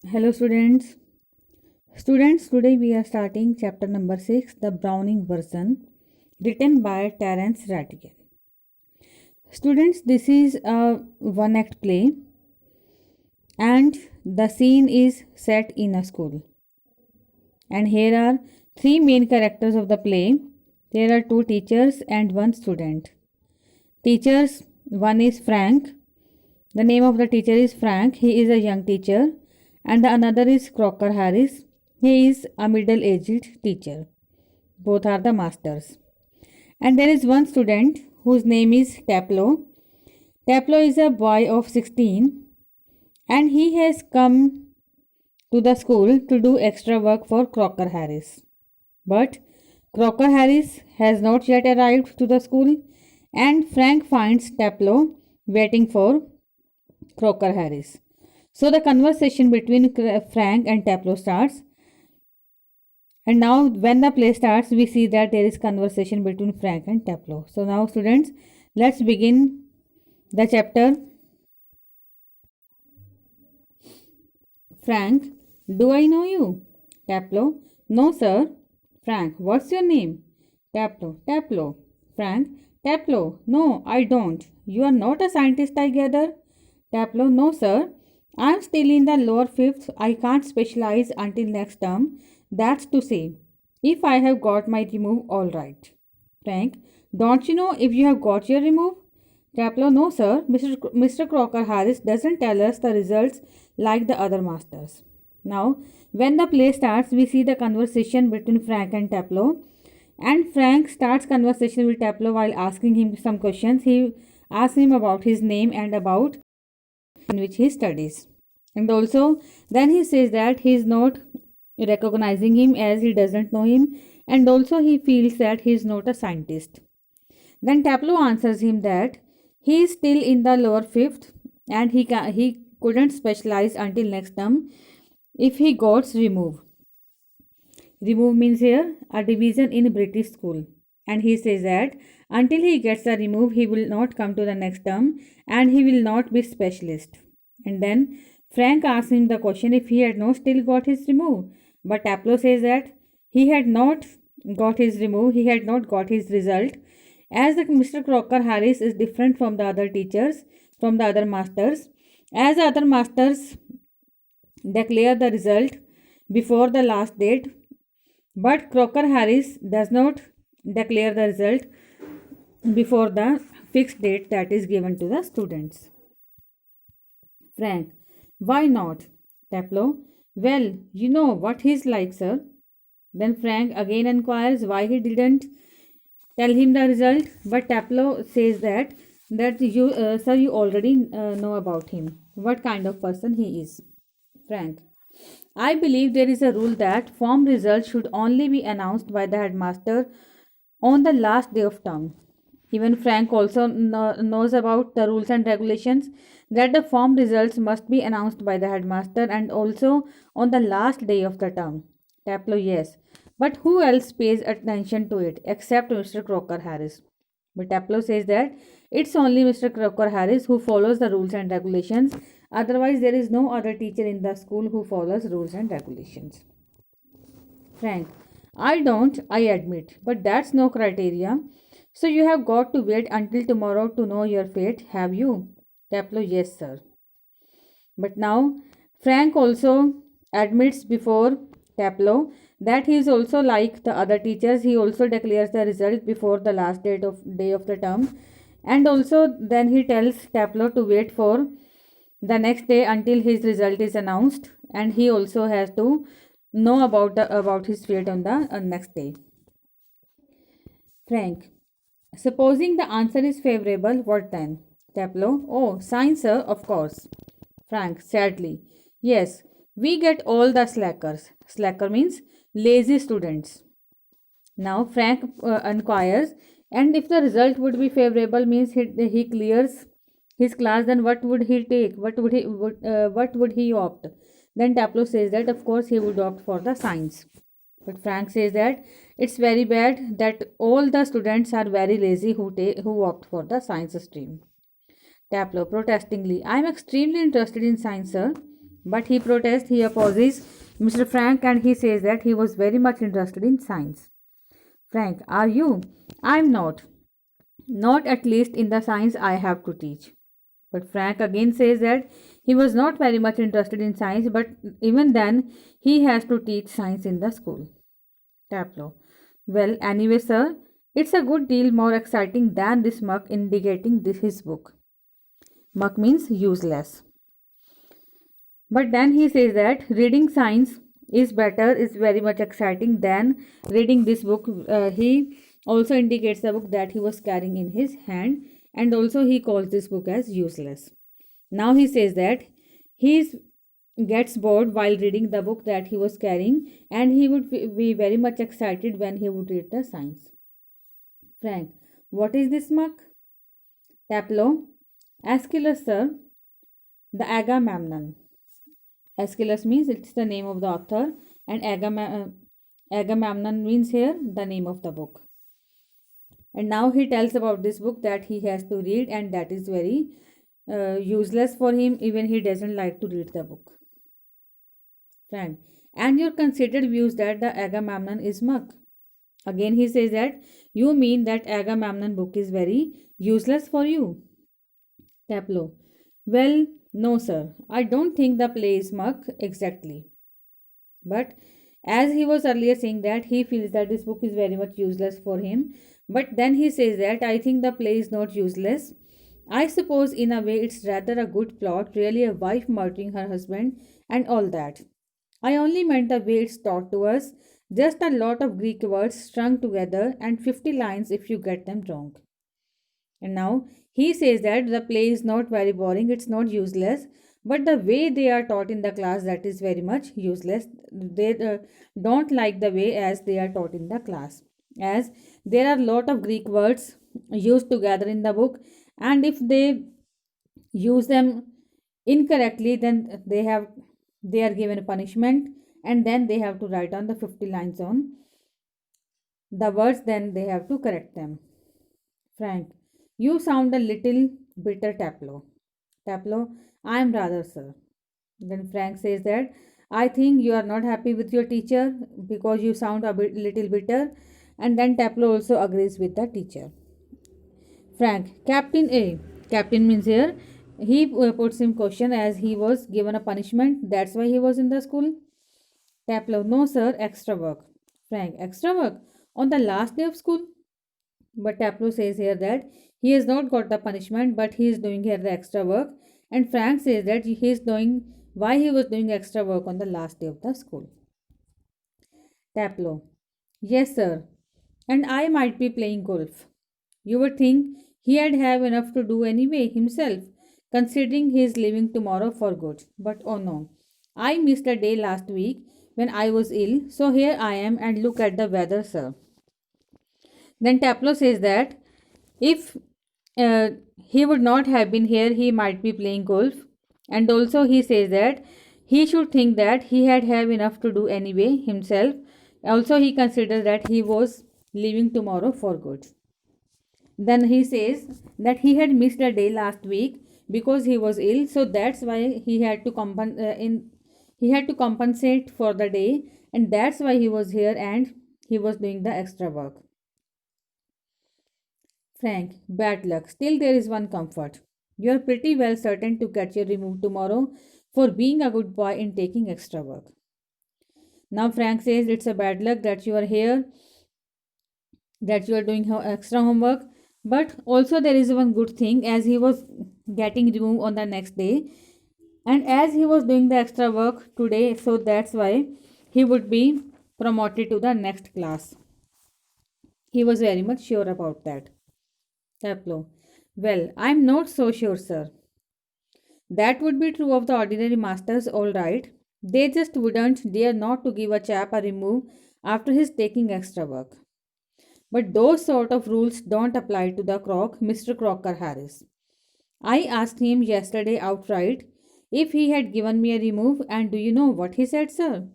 Hello students. Students, today we are starting chapter number 6, the Browning version, written by Terence Rattigan. Students, this is a one act play and the scene is set in a school. And here are three main characters of the play. There are two teachers and one student. Teachers, one is Frank. The name of the teacher is Frank. He is a young teacher. And the another is Crocker Harris. He is a middle aged teacher. Both are the masters. And there is one student whose name is Taplo. Taplo is a boy of 16 and he has come to the school to do extra work for Crocker Harris. But Crocker Harris has not yet arrived to the school and Frank finds Taplo waiting for Crocker Harris. So the conversation between Frank and Taplo starts. And now when the play starts, we see that there is conversation between Frank and Taplo. So now students, let's begin the chapter. Frank, do I know you? Taplo, no sir. Frank, what's your name? Taplo. Frank, Taplo, no, I don't. You are not a scientist, I gather. Taplo, no sir. I'm still in the lower fifth. I can't specialize until next term. That's to say, if I have got my remove all right. Frank, don't you know if you have got your remove? Taplo, no sir. Mr. Crocker Harris doesn't tell us the results like the other masters. Now, when the play starts, we see the conversation between Frank and Taplo. And Frank starts conversation with Taplo while asking him some questions. He asks him about his name and about in which he studies. And also, then he says that he is not recognizing him as he doesn't know him, and also he feels that he is not a scientist. Then Taplo answers him that he is still in the lower fifth and he couldn't specialize until next term if he got remove. Remove means here a division in British school. And he says that until he gets a remove, he will not come to the next term and he will not be specialist. And then Frank asks him the question if he had not still got his remove. But Taplo says that he had not got his remove, he had not got his result. As the Mr. Crocker Harris is different from the other teachers, from the other masters, as the other masters declare the result before the last date, but Crocker Harris does not declare the result before the fixed date that is given to the students. Frank, why not? Taplo, well, you know what he's like, sir. Then Frank again inquires why he didn't tell him the result, but Taplo says that you, sir, you already know about him. What kind of person he is. Frank, I believe there is a rule that form results should only be announced by the headmaster on the last day of term. Even Frank also knows about the rules and regulations that the form results must be announced by the headmaster and also on the last day of the term. Taplo, yes. But who else pays attention to it except Mr. Crocker Harris? But Taplo says that it's only Mr. Crocker Harris who follows the rules and regulations. Otherwise, there is no other teacher in the school who follows rules and regulations. Frank, I don't, I admit, but that's no criteria. So you have got to wait until tomorrow to know your fate, have you? Taplo, yes, sir. But now, Frank also admits before Taplo that he is also like the other teachers. He also declares the result before the last day of the term, and also then he tells Taplo to wait for the next day until his result is announced, and he also has to know about his fate on the next day. Frank, supposing the answer is favorable, what then? Taplo, oh, science, sir, of course. Frank, sadly, yes, we get all the slackers. Slacker means lazy students. Now Frank inquires, and if the result would be favorable, means he clears his class, then what would he take? What would he opt? Then Taplo says that of course he would opt for the science. But Frank says that it's very bad that all the students are very lazy who opt for the science stream. Taplo protestingly, I am extremely interested in science, sir. But he protests, he opposes Mr. Frank, and he says that he was very much interested in science. Frank, are you? I'm not. Not at least in the science I have to teach. But Frank again says that he was not very much interested in science, but even then, he has to teach science in the school. Taplow. Well, anyway, sir, it's a good deal more exciting than this Muck indicating his book. Muck means useless. But then he says that reading science is better, is very much exciting than reading this book. He also indicates the book that he was carrying in his hand, and also he calls this book as useless. Now he says that he gets bored while reading the book that he was carrying, and he would be very much excited when he would read the science. Frank, what is this Muck? Taplow, Aeschylus, sir, the Agamemnon. Aeschylus means it's the name of the author, and Agamemnon means here the name of the book. And now he tells about this book that he has to read, and that is very useless for him, even he doesn't like to read the book. Frank, and your considered views that the Agamemnon is muck. Again, he says that you mean that Agamemnon book is very useless for you. Taplow, well, no, sir. I don't think the play is muck exactly. But as he was earlier saying that he feels that this book is very much useless for him, but then he says that I think the play is not useless. I suppose in a way it's rather a good plot, really a wife murdering her husband and all that. I only meant the way it's taught to us, just a lot of Greek words strung together and 50 lines if you get them wrong. And now he says that the play is not very boring, it's not useless, but the way they are taught in the class that is very much useless. They don't like the way as they are taught in the class, as there are a lot of Greek words used together in the book, and if they use them incorrectly, then they are given a punishment, and then they have to write on the 50 lines on the words, then they have to correct them. Frank, you sound a little bitter, Taplow. Taplow, I am rather, sir. Then Frank says that I think you are not happy with your teacher because you sound a little bitter. And then Taplow also agrees with the teacher. Frank, Captain A. Captain means here he puts him question as he was given a punishment. That's why he was in the school. Taplow, no sir, extra work. Frank, extra work on the last day of school. But Taplow says here that he has not got the punishment, but he is doing here the extra work. And Frank says that he is doing why he was doing extra work on the last day of the school. Taplow, yes, sir. And I might be playing golf. You would think he'd have enough to do anyway himself, considering he is leaving tomorrow for good. But oh no, I missed a day last week when I was ill, so here I am and look at the weather, sir. Then Taplow says that if uh, he would not have been here, he might be playing golf. And also, he says that he should think that he had have enough to do anyway himself. Also, he considers that he was leaving tomorrow for good. Then he says that he had missed a day last week because he was ill, so that's why he had to compensate for the day, and that's why he was here and he was doing the extra work. Frank, bad luck. Still, there is one comfort. You are pretty well certain to get your removed tomorrow for being a good boy in taking extra work. Now, Frank says it's a bad luck that you are here, that you are doing extra homework, but also there is one good thing as he was getting removed on the next day, and as he was doing the extra work today, so that's why he would be promoted to the next class. He was very much sure about that. Taplow. Well, I'm not so sure, sir. That would be true of the ordinary masters, all right. They just wouldn't dare not to give a chap a remove after his taking extra work. But those sort of rules don't apply to the Mr. Crocker Harris. I asked him yesterday outright if he had given me a remove, and do you know what he said, sir?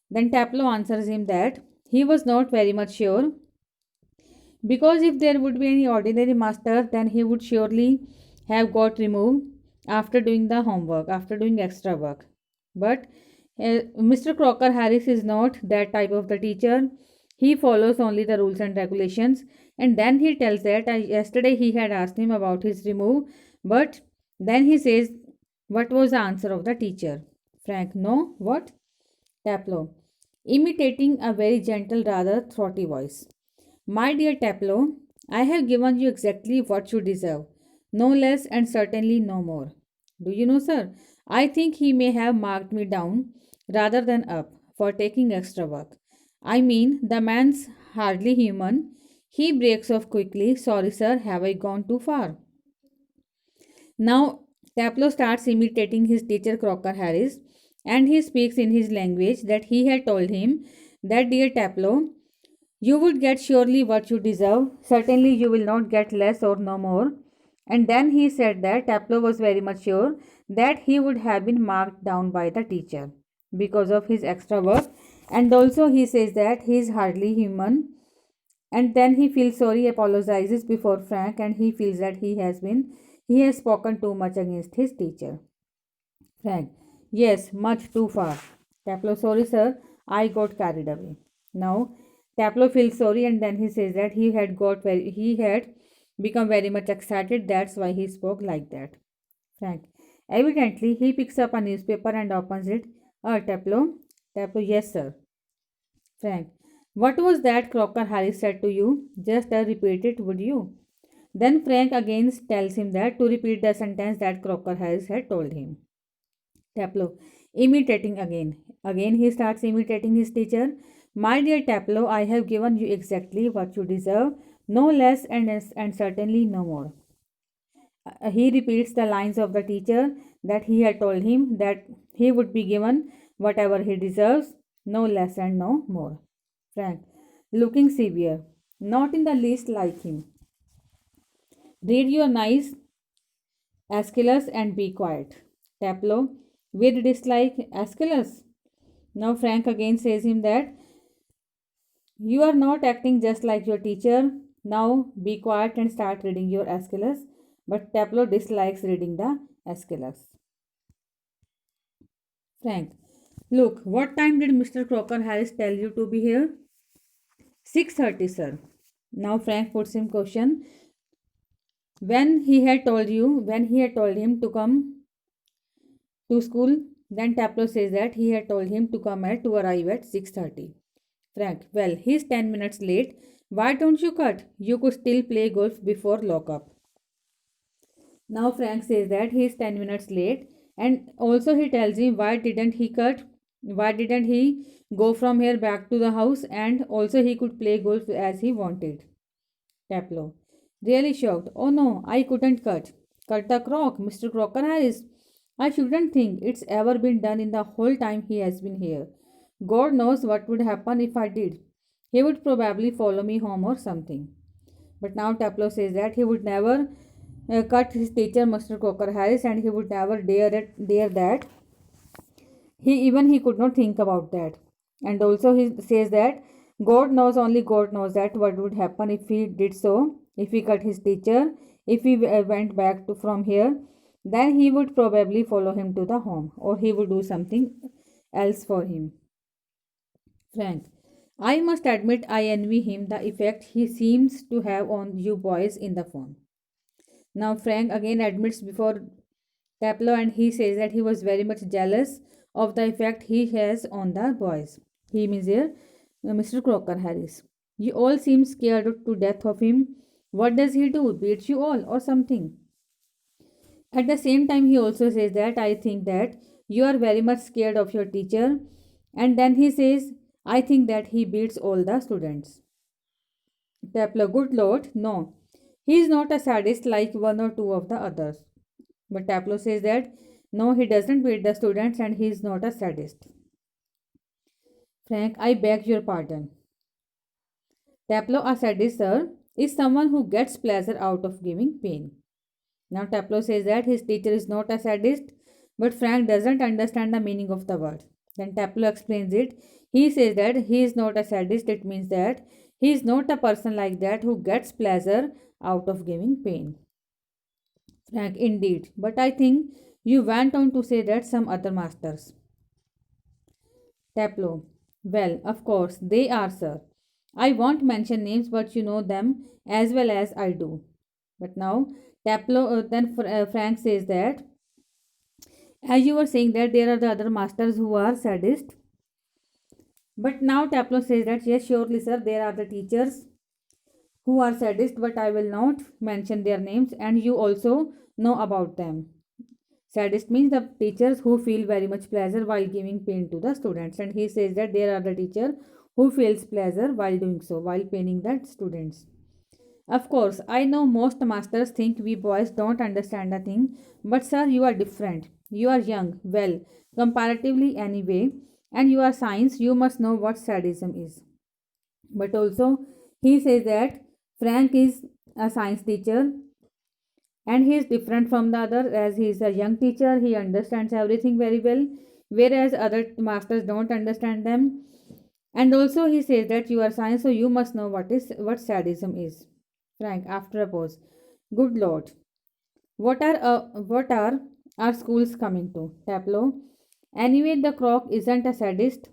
Then Taplow answers him that he was not very much sure, because if there would be any ordinary master, then he would surely have got removed after doing the homework, after doing extra work. But Mr. Crocker Harris is not that type of the teacher. He follows only the rules and regulations. And then he tells that yesterday he had asked him about his remove, but then he says, what was the answer of the teacher? Frank, no, what? Taplow, imitating a very gentle, rather throaty voice. My dear Taplow, I have given you exactly what you deserve, no less and certainly no more. Do you know, sir? I think he may have marked me down rather than up for taking extra work. I mean, the man's hardly human. He breaks off quickly. Sorry, sir, have I gone too far? Now, Taplow starts imitating his teacher Crocker Harris and he speaks in his language that he had told him that, dear Taplow, you would get surely what you deserve. Certainly, you will not get less or no more. And then he said that Taplow was very much sure that he would have been marked down by the teacher because of his extra work. And also, he says that he is hardly human. And then he feels sorry, apologizes before Frank, and he feels that he has spoken too much against his teacher. Frank, yes, much too far. Taplow, sorry, sir, I got carried away. Now, Taplow feels sorry and then he says that he had become very much excited. That's why he spoke like that. Frank, evidently, he picks up a newspaper and opens it. Taplow, Taplow, yes, sir. Frank, what was that Crocker Harris said to you? Just repeat it, would you? Then Frank again tells him that to repeat the sentence that Crocker Harris had told him. Taplow, imitating again. Again, he starts imitating his teacher. My dear Taplow, I have given you exactly what you deserve, no less and certainly no more. He repeats the lines of the teacher that he had told him that he would be given whatever he deserves, no less and no more. Frank, looking severe, not in the least like him. Read your nice Aeschylus and be quiet. Taplow, with dislike, Aeschylus. Now Frank again says him that you are not acting just like your teacher. Now be quiet and start reading your Aeschylus. But Taplow dislikes reading the Aeschylus. Frank, look, what time did Mr. Crocker Harris tell you to be here? 6:30, sir. Now Frank puts him question. When he had told him to come to school, then Taplow says that he had told him to arrive at 6:30. Frank, well, he's 10 minutes late. Why don't you cut? You could still play golf before lockup. Now Frank says that he is 10 minutes late and also he tells him why didn't he cut? Why didn't he go from here back to the house and also he could play golf as he wanted? Taplow, really shocked. Oh no, I couldn't cut. Cut the crock, Mr. Crocker Harris. I shouldn't think it's ever been done in the whole time he has been here. God knows what would happen if I did. He would probably follow me home or something. But now Taplow says that he would never cut his teacher, Mr. Crocker Harris, and he would never dare that. He could not think about that. And also he says that only God knows that what would happen if he did so, if he cut his teacher, if he went back to from here, then he would probably follow him to the home or he would do something else for him. Frank, I must admit I envy him the effect he seems to have on you boys in the phone. Now Frank again admits before Taplow and he says that he was very much jealous of the effect he has on the boys. He means here Mr. Crocker Harris. You all seem scared to death of him. What does he do? Beats you all or something? At the same time, he also says that I think that you are very much scared of your teacher. And then he says, I think that he beats all the students. Taplow, good lord, no. He is not a sadist like one or two of the others. But Taplow says that no, he doesn't beat the students and he is not a sadist. Frank, I beg your pardon. Taplow, a sadist, sir, is someone who gets pleasure out of giving pain. Now Taplow says that his teacher is not a sadist, but Frank doesn't understand the meaning of the word. Then Taplow explains it. He says that he is not a sadist. It means that he is not a person like that who gets pleasure out of giving pain. Frank, indeed. But I think you went on to say that some other masters. Taplo. Well, of course, they are, sir. I won't mention names, but you know them as well as I do. But now, Frank says that, as you were saying that there are the other masters who are sadist. But now Taplo says that, yes, surely, sir, there are the teachers who are sadist, but I will not mention their names, and you also know about them. Sadist means the teachers who feel very much pleasure while giving pain to the students, and he says that there are the teacher who feels pleasure while doing so, while paining the students. Of course, I know most masters think we boys don't understand a thing, but sir, you are different. You are young, well, comparatively anyway, and you are science, you must know what sadism is. But also, he says that Frank is a science teacher and he is different from the other as he is a young teacher, he understands everything very well, whereas other masters don't understand them. And also, he says that you are science, so you must know what sadism is. Frank, after a pause, good lord, what are our schools coming to? Taplo, anyway, the croc isn't a sadist.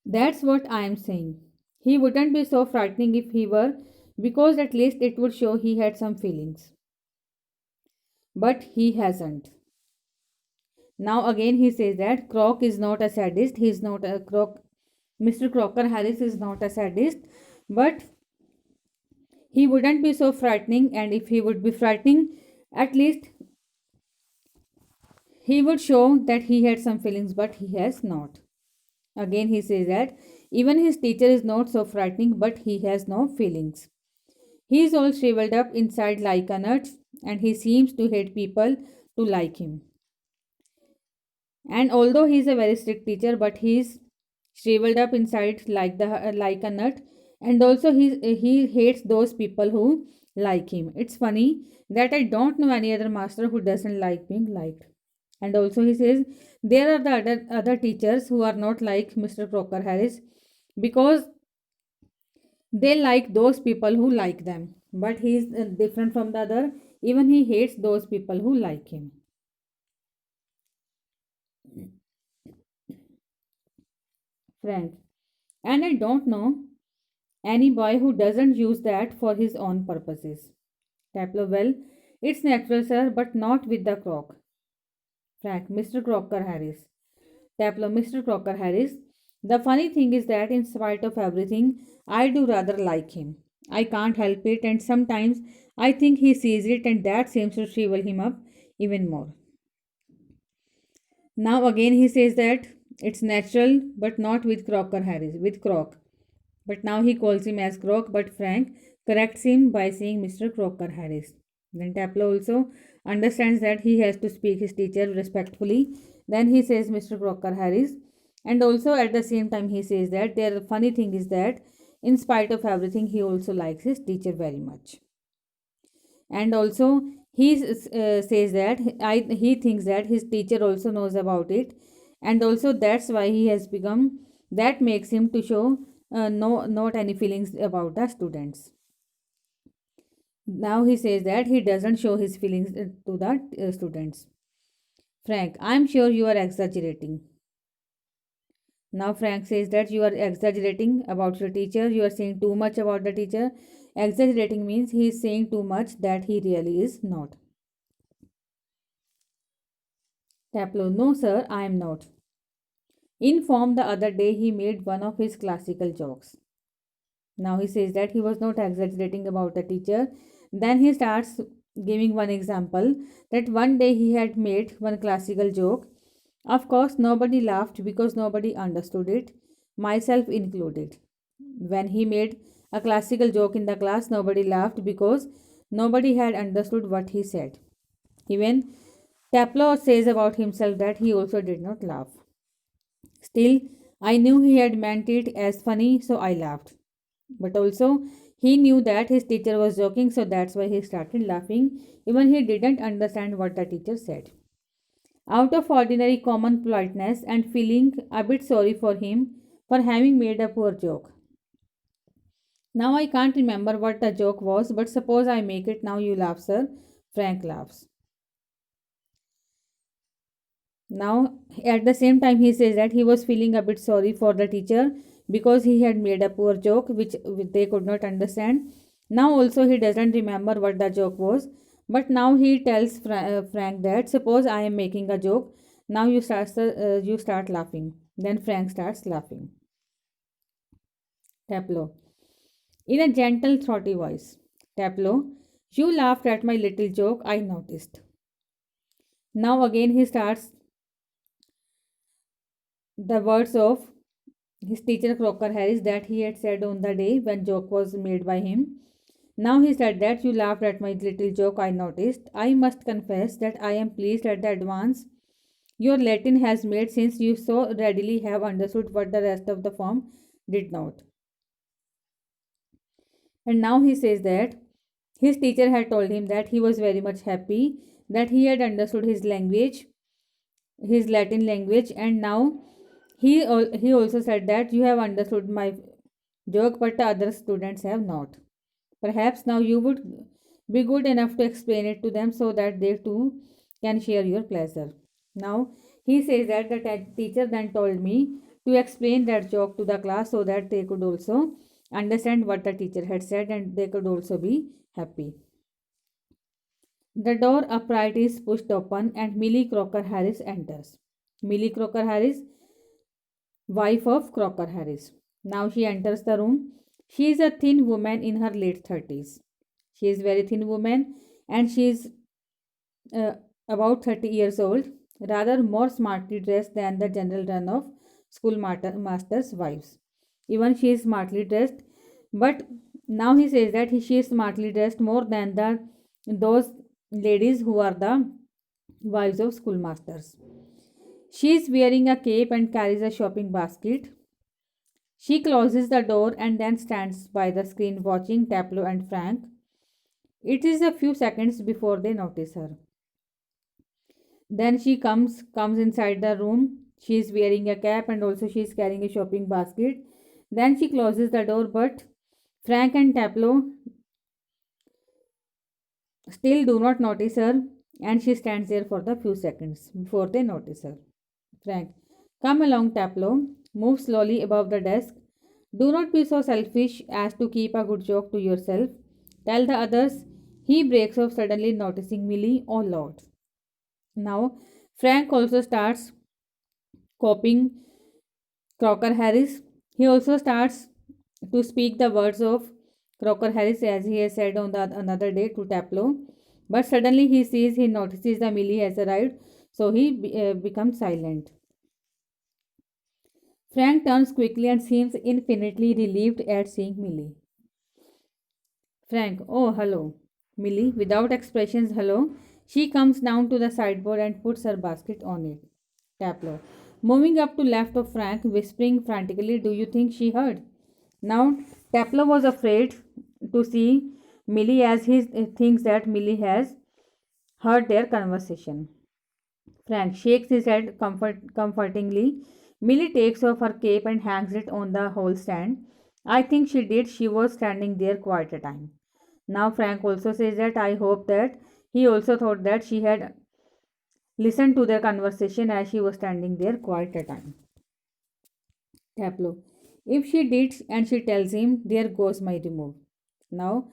That's what I am saying. He wouldn't be so frightening if he were, because at least it would show he had some feelings. But he hasn't. Now again he says that Croc is not a sadist. He is not a Croc. Mr. Crocker Harris is not a sadist, but he wouldn't be so frightening. And if he would be frightening, at least he would show that he had some feelings, but he has not. Again he says that even his teacher is not so frightening, but he has no feelings. He is all shriveled up inside like a nut, and he seems to hate people to like him. And although he is a very strict teacher, but he is shriveled up inside like a nut, and also he hates those people who like him. It's funny that I don't know any other master who doesn't like being liked. And also he says there are the other teachers who are not like Mr. Crocker Harris because they like those people who like them. But he is different from the other. Even he hates those people who like him. Frank. And I don't know any boy who doesn't use that for his own purposes. Taplo, well, it's natural, sir, but not with the croc. Frank, Mr. Crocker Harris. Taplo, Mr. Crocker Harris. The funny thing is that, in spite of everything, I do rather like him. I can't help it, and sometimes I think he sees it, and that seems to shrivel him up even more. Now, again, he says that it's natural, but not with Crocker Harris, with Croc. But now he calls him as Croc, but Frank corrects him by saying Mr. Crocker Harris. Then Taplo also understands that he has to speak his teacher respectfully. Then he says Mr. Crocker Harris. And also at the same time he says that the funny thing is that in spite of everything he also likes his teacher very much. And also says that he thinks that his teacher also knows about it, and also that's why he has become that makes him to show no not any feelings about the students. Now he says that he doesn't show his feelings to the students. Frank, I'm sure you are exaggerating. Now Frank says that you are exaggerating about your teacher, you are saying too much about the teacher. Exaggerating means he is saying too much that he really is not. Taplo, no sir, I am not. In form, the other day he made one of his classical jokes. Now he says that he was not exaggerating about the teacher. Then he starts giving one example that one day he had made one classical joke. Of course, nobody laughed because nobody understood it, myself included. When he made a classical joke in the class, nobody laughed because nobody had understood what he said. Even Taplo says about himself that he also did not laugh. Still, I knew he had meant it as funny, so I laughed. But also, he knew that his teacher was joking, so that's why he started laughing, even he didn't understand what the teacher said. Out of ordinary common politeness and feeling a bit sorry for him for having made a poor joke. Now I can't remember what the joke was, but suppose I make it now, you laugh, sir. Frank laughs. Now, at the same time, he says that he was feeling a bit sorry for the teacher because he had made a poor joke which they could not understand. Now, also, he doesn't remember what the joke was, but now he tells Frank that suppose I am making a joke. Now you start laughing. Then Frank starts laughing. Taplo. In a gentle, throaty voice. Taplo, you laughed at my little joke, I noticed. Now again he starts the words of his teacher Crocker Harris that he had said on the day when joke was made by him. Now he said that you laughed at my little joke I noticed. I must confess that I am pleased at the advance your Latin has made since you so readily have understood what the rest of the form did not. And now he says that his teacher had told him that he was very much happy that he had understood his language, his Latin language, and now he also said that you have understood my joke, but the other students have not. Perhaps now you would be good enough to explain it to them so that they too can share your pleasure. Now he says that the teacher then told me to explain that joke to the class so that they could also understand what the teacher had said and they could also be happy. The door upright is pushed open and Millie Crocker Harris enters. Millie Crocker Harris, wife of Crocker Harris. Now she enters the room. She is a thin woman in her late 30s. She is very thin woman and she is uh, about 30 years old, rather more smartly dressed than the general run of masters' wives. Even she is smartly dressed, but now he says that she is smartly dressed more than those ladies who are the wives of schoolmasters. She is wearing a cape and carries a shopping basket. She closes the door and then stands by the screen watching Taplo and Frank. It is a few seconds before they notice her. Then she comes inside the room. She is wearing a cap and also she is carrying a shopping basket. Then she closes the door, but Frank and Taplo still do not notice her and she stands there for the few seconds before they notice her. Frank, come along, Taplo. Move slowly above the desk. Do not be so selfish as to keep a good joke to yourself. Tell the others. He breaks off suddenly, noticing Millie. Oh Lord. Now, Frank also starts copying Crocker Harris. He also starts to speak the words of Crocker Harris as he has said on the another day to Taplo. But suddenly he notices the Millie has arrived, so he becomes silent. Frank turns quickly and seems infinitely relieved at seeing Millie. Frank, oh, hello. Millie, without expressions, hello. She comes down to the sideboard and puts her basket on it. Taplo, moving up to left of Frank, whispering frantically, do you think she heard? Now, Taplo was afraid to see Millie as he thinks that Millie has heard their conversation. Frank shakes his head comfortingly. Millie takes off her cape and hangs it on the hall stand. I think she did. She was standing there quite a time. Now, Frank also says that I hope that he also thought that she had listened to their conversation as she was standing there quite a time. Taplo. If she did and she tells him, there goes my remove. Now,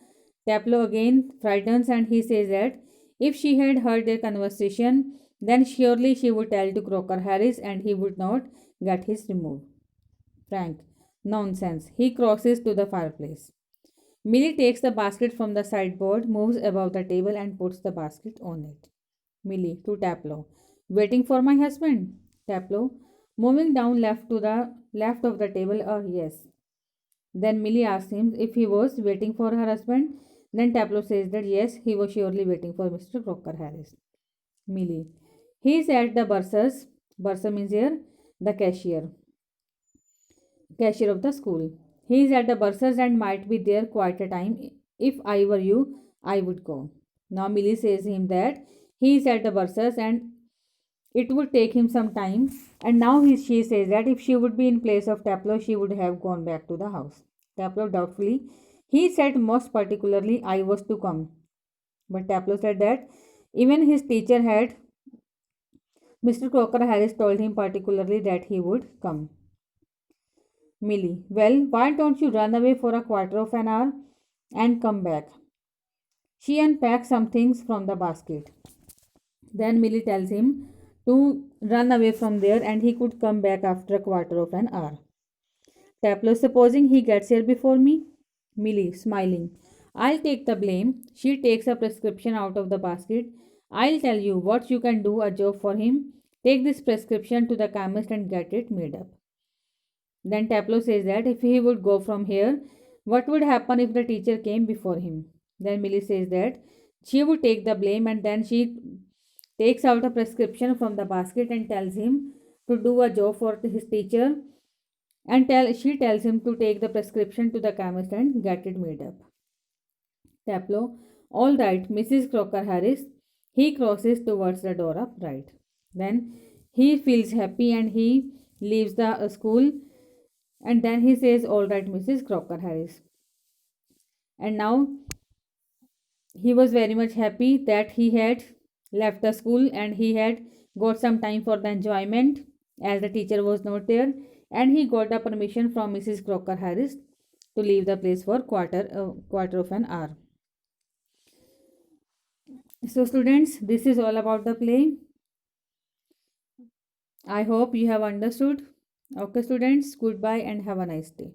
Taplo again frightens and he says that if she had heard their conversation, then surely she would tell to Crocker Harris and he would not get his remove. Frank. Nonsense. He crosses to the fireplace. Millie takes the basket from the sideboard, moves above the table, and puts the basket on it. Millie to Taplo. Waiting for my husband? Taplo. Moving down left to the left of the table. Yes. Then Millie asks him if he was waiting for her husband. Then Taplo says that yes, he was surely waiting for Mr. Crocker Harris. Millie. He is at the bursars. Bursar means here the cashier of the school. He is at the bursars and might be there quite a time. If I were you, I would go. Now Millie says him that he is at the bursars and it would take him some time. And now she says that if she would be in place of Taplo, she would have gone back to the house. Taplo doubtfully. He said most particularly I was to come. But Taplo said that even his teacher had Mr. Crocker Harris told him particularly that he would come. Millie, well, why don't you run away for a quarter of an hour and come back? She unpacks some things from the basket. Then Millie tells him to run away from there and he could come back after a quarter of an hour. Taplow, supposing he gets here before me? Millie, smiling. I'll take the blame. She takes a prescription out of the basket. I'll tell you what you can do a job for him. Take this prescription to the chemist and get it made up. Then Taplow says that if he would go from here, what would happen if the teacher came before him? Then Millie says that she would take the blame and then she takes out a prescription from the basket and tells him to do a job for his teacher and she tells him to take the prescription to the chemist and get it made up. Taplow, all right, Mrs. Crocker Harris. He crosses towards the door upright. Then he feels happy and he leaves the school and then he says, all right, Mrs. Crocker Harris. And now he was very much happy that he had left the school and he had got some time for the enjoyment as the teacher was not there, and he got the permission from Mrs. Crocker Harris to leave the place for quarter of an hour. So students, this is all about the play. I hope you have understood. Okay students, goodbye and have a nice day.